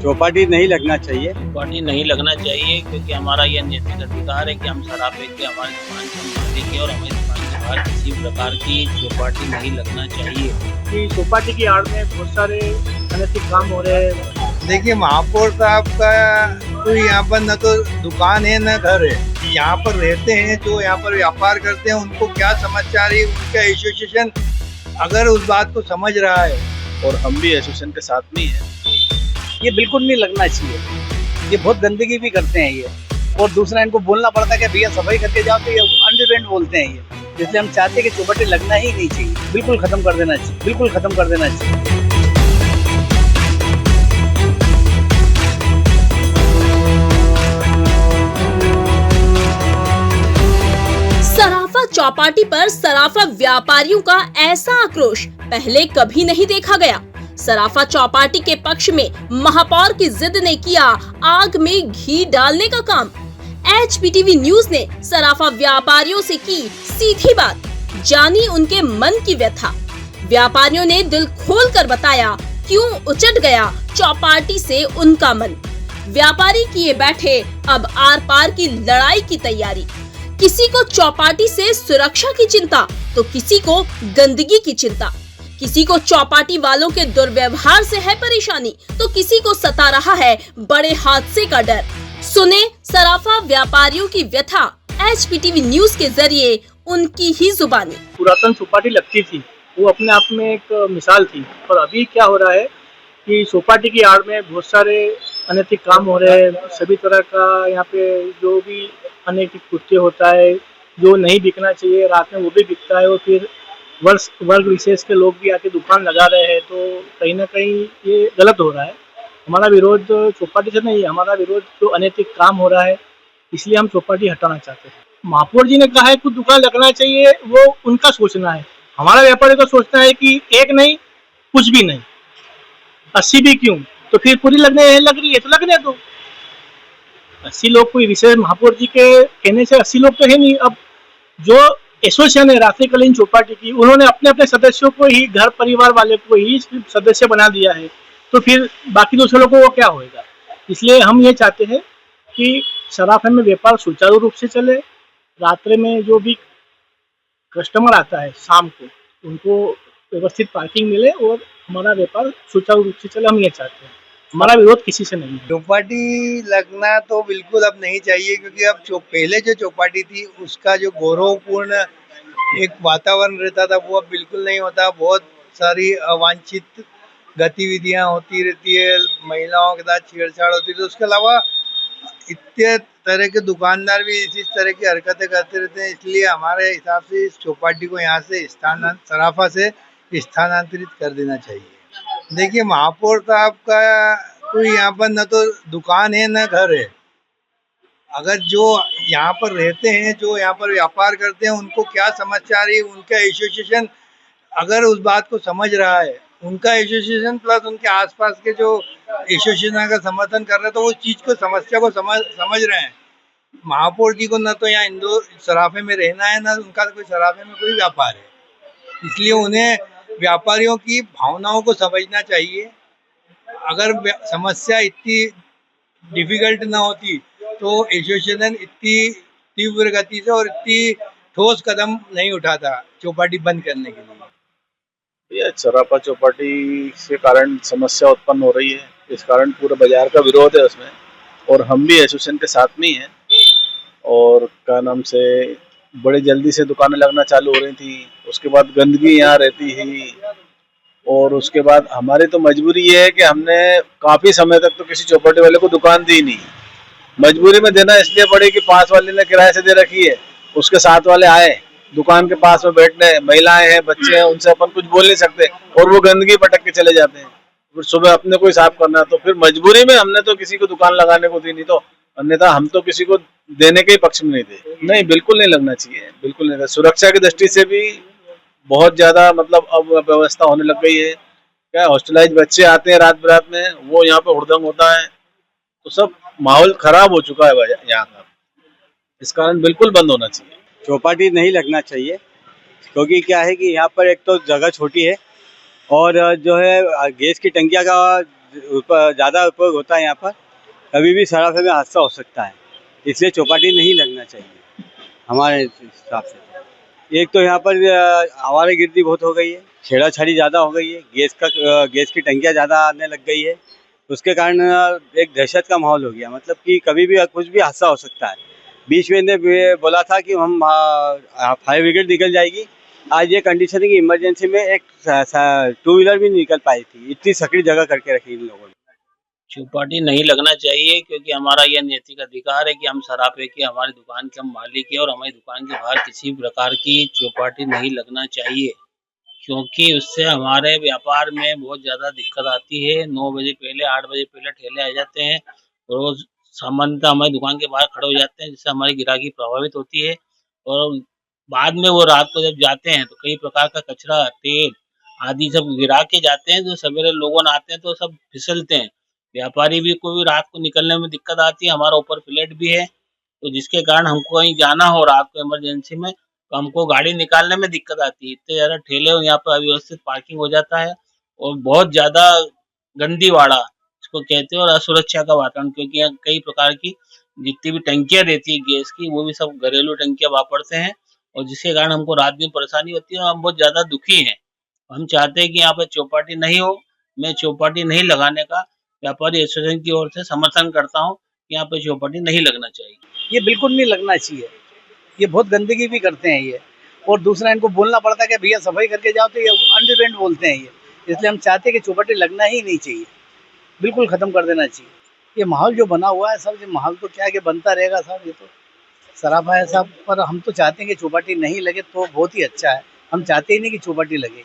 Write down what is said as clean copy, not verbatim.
चौपाटी नहीं लगना चाहिए। चौपाटी नहीं लगना चाहिए क्योंकि हमारा यह नैतिक अधिकार है कि हम शराब बेच के हमारे दुकान से हम देखें और हमारी दुकान के बाहर किसी प्रकार की चौपाटी नहीं लगना चाहिए। कि चौपाटी की आड़ में बहुत सारे अनैतिक काम हो रहे हैं। देखिए, महापौर साहब का कोई यहाँ पर न तो दुकान है न घर है। यहाँ पर रहते हैं जो यहाँ पर व्यापार करते हैं, उनको क्या समस्या आ रही है, उनका एसोसिएशन अगर उस बात को समझ रहा है, और हम भी एसोसिएशन के साथ में ही हैं। ये बिल्कुल नहीं लगना चाहिए। ये बहुत गंदगी भी करते हैं ये, और दूसरा इनको बोलना पड़ता है कि भैया सफाई करके जाओ, तो ये अंडरवेंट बोलते हैं ये। इसलिए हम चाहते हैं कि चौपाटी लगना ही नहीं चाहिए, बिल्कुल खत्म कर देना चाहिए, बिल्कुल खत्म कर देना चाहिए। सराफा चौपाटी पर सराफा व्यापारियों का ऐसा आक्रोश पहले कभी नहीं देखा गया। सराफा चौपाटी के पक्ष में महापौर की जिद ने किया आग में घी डालने का काम। HPTV न्यूज ने सराफा व्यापारियों से की सीधी बात, जानी उनके मन की व्यथा। व्यापारियों ने दिल खोलकर बताया क्यों उचट गया चौपाटी से उनका मन। व्यापारी किए बैठे अब आर पार की लड़ाई की तैयारी। किसी को चौपाटी से सुरक्षा की चिंता तो किसी को गंदगी की चिंता। किसी को चौपाटी वालों के दुर्व्यवहार से है परेशानी तो किसी को सता रहा है बड़े हादसे का डर। सुने सराफा व्यापारियों की व्यथा HPTV न्यूज के जरिए उनकी ही जुबानी। पुरातन चौपाटी लगती थी, वो अपने आप में एक मिसाल थी। और अभी क्या हो रहा है कि चौपाटी की आड़ में बहुत सारे अनैतिक काम हो रहे हैं। सभी तरह का यहाँ पे जो भी अनैतिक कृत्य होता है, जो नहीं बिकना चाहिए रात में वो भी बिकता है। और फिर वर्ग विशेष के लोग भी आके दुकान लगा रहे हैं, तो कहीं ना कहीं ये गलत हो रहा है। हमारा विरोध चौपाटी से नहीं है, हमारा विरोध जो अनैतिक काम हो रहा है, इसलिए हम चौपाटी हटाना चाहते हैं। महापौर जी ने कहा है कुछ दुकान लगना चाहिए, वो उनका सोचना है। हमारा व्यापारी तो सोचना है कि एक नहीं कुछ भी नहीं, 80 भी क्यों, तो फिर पूरी लग रही है तो लगने दो। 80 लोग कोई विशेष महापौर जी के कहने से 80 लोग तो है नहीं। अब जो एसोसिएशन है रात्रिकालीन चौपाटी की, उन्होंने अपने अपने सदस्यों को ही, घर परिवार वाले को ही सदस्य बना दिया है, तो फिर बाकी दूसरे लोगों को क्या होएगा। इसलिए हम ये चाहते हैं कि सराफा में व्यापार सुचारू रूप से चले। रात्रि में जो भी कस्टमर आता है शाम को, उनको व्यवस्थित पार्किंग मिले और हमारा व्यापार सुचारू रूप से चले। हम ये चाहते हैं, हमारा विरोध किसी से नहीं है। चौपाटी लगना तो बिल्कुल अब नहीं चाहिए, क्योंकि अब जो पहले जो चौपाटी थी उसका जो गौरवपूर्ण एक वातावरण रहता था वो अब बिल्कुल नहीं होता। बहुत सारी अवांछित गतिविधियां होती रहती है, महिलाओं के साथ छेड़छाड़ होती है। उसके अलावा इतने तरह के दुकानदार भी इसी तरह की हरकतें करते रहते हैं। इसलिए हमारे हिसाब से इस चौपाटी को यहाँ से सराफा से स्थानांतरित कर देना चाहिए। देखिए, महापौर साहब का कोई यहाँ पर न तो दुकान है न घर है। अगर जो यहाँ पर रहते हैं, जो यहाँ पर व्यापार करते हैं, उनको क्या समस्या आ रही है, उनका एसोसिएशन अगर उस बात को समझ रहा है, उनका एसोसिएशन प्लस उनके आसपास के जो एसोसिएशन का समर्थन कर रहे हैं, तो वो चीज़ को समस्या को समझ रहे हैं। महापौर जी को न तो यहाँ इंदौर सराफे में रहना है, न उनका कोई सराफे में कोई व्यापार है। इसलिए उन्हें व्यापारियों की भावनाओं को समझना चाहिए। अगर समस्या इतनी डिफिकल्ट ना होती तो एसोसिएशन इतनी तीव्र गति से और इतनी ठोस कदम नहीं उठाता चौपाटी बंद करने के लिए। ये सराफा चौपाटी के कारण समस्या उत्पन्न हो रही है, इस कारण पूरे बाजार का विरोध है उसमें, और हम भी एसोसिएशन के साथ में ही हैं। और क्या नाम से बड़ी जल्दी से दुकानें लगना चालू हो रही थी, उसके बाद गंदगी यहाँ रहती है, और उसके बाद हमारी तो मजबूरी ये है कि हमने काफ़ी समय तक तो किसी चौपाटी वाले को दुकान दी नहीं। मजबूरी में देना इसलिए पड़ी कि पास वाले ने किराए से दे रखी है, उसके साथ वाले आए दुकान के पास में बैठने, महिलाएं हैं, बच्चे हैं, उनसे अपन कुछ बोल नहीं सकते, और वो गंदगी पटक के चले जाते हैं। फिर सुबह अपने को ही साफ करना, तो फिर मजबूरी में हमने तो किसी को दुकान लगाने को दी नहीं, तो अन्यथा हम तो किसी को देने के पक्ष में नहीं थे। नहीं, बिल्कुल नहीं लगना चाहिए, बिल्कुल नहीं। सुरक्षा की दृष्टि से भी बहुत ज्यादा मतलब अब व्यवस्था होने लग गई है। क्या हॉस्टलाइज बच्चे आते हैं रात बिरात में, वो यहाँ पे हुड़दंग होता है, तो सब माहौल खराब हो चुका है यहाँ का। इस कारण बिल्कुल बंद होना चाहिए। चौपाटी नहीं लगना चाहिए, क्योंकि क्या है कि यहाँ पर एक तो जगह छोटी है, और जो है गैस की टंकियाँ का ज़्यादा उपयोग होता है यहाँ पर, कभी भी सराफे में हादसा हो सकता है, इसलिए चौपाटी नहीं लगना चाहिए हमारे हिसाब से। एक तो यहाँ पर आवारागर्दी बहुत हो गई है, छेड़ाछाड़ी ज़्यादा हो गई है, गैस की टंकियाँ ज़्यादा आने लग गई है, उसके कारण एक दहशत का माहौल हो गया, मतलब कि कभी भी कुछ भी हादसा हो सकता है। बीच में ने बोला था कि हम फायर ब्रिगेड निकल जाएगी, आज ये कंडीशन है कि इमरजेंसी में एक 2 व्हीलर भी नहीं निकल पाई थी, इतनी सकड़ी जगह करके रखी इन लोगों ने। चौपाटी नहीं लगना चाहिए क्योंकि हमारा यह नैतिक अधिकार है कि हम सराफे के हमारी दुकान के हम मालिक हैं और हमारी दुकान के बाहर किसी प्रकार की चौपाटी नहीं लगना चाहिए, क्योंकि उससे हमारे व्यापार में बहुत ज़्यादा दिक्कत आती है। 9 बजे पहले 8 बजे पहले ठेले आ जाते हैं, रोज़ सामान्यतः हमारी दुकान के बाहर खड़े हो जाते हैं, जिससे हमारी ग्राहकी प्रभावित होती है और बाद में वो रात को जब जाते हैं तो कई प्रकार का कचरा, तेल आदि सब गिरा के जाते हैं, जो सवेरे लोग आते हैं तो सब फिसलते हैं। व्यापारी भी को भी रात को निकलने में दिक्कत आती है, हमारा ऊपर फ्लैट भी है, तो जिसके कारण हमको कहीं जाना हो रात को इमरजेंसी में तो हमको गाड़ी निकालने में दिक्कत आती है। इतने ज़्यादा ठेले यहाँ पर अव्यवस्थित पार्किंग हो जाता है और बहुत ज़्यादा गंदीवाड़ा इसको कहते हैं और असुरक्षा का वातावरण, क्योंकि यहाँ कई प्रकार की जितनी भी टंकियाँ रहती है गैस की वो भी सब घरेलू टंकियाँ वापरते हैं और जिसके कारण हमको रात में परेशानी होती है और हम बहुत ज़्यादा दुखी हैं। हम चाहते हैं कि यहाँ पे चौपाटी नहीं हो। मैं चौपाटी नहीं लगाने का व्यापारी एसोसिएशन की ओर से समर्थन करता हूँ कि यहाँ पे चौपाटी नहीं लगना चाहिए। ये बिल्कुल नहीं लगना चाहिए, ये बहुत गंदगी भी करते हैं ये, और दूसरा इनको बोलना पड़ता है कि भैया सफाई करके जाओ, तो ये अंडरग्राउंड बोलते हैं ये, इसलिए हम चाहते हैं कि चौपाटी लगना ही नहीं चाहिए, बिल्कुल ख़त्म कर देना चाहिए। ये माहौल जो बना हुआ है सब, ये माहौल तो क्या है कि बनता रहेगा साहब, ये तो सराफा है साहब, पर हम तो चाहते हैं कि चौपाटी नहीं लगे तो बहुत ही अच्छा है, हम चाहते ही नहीं कि चौपाटी लगे।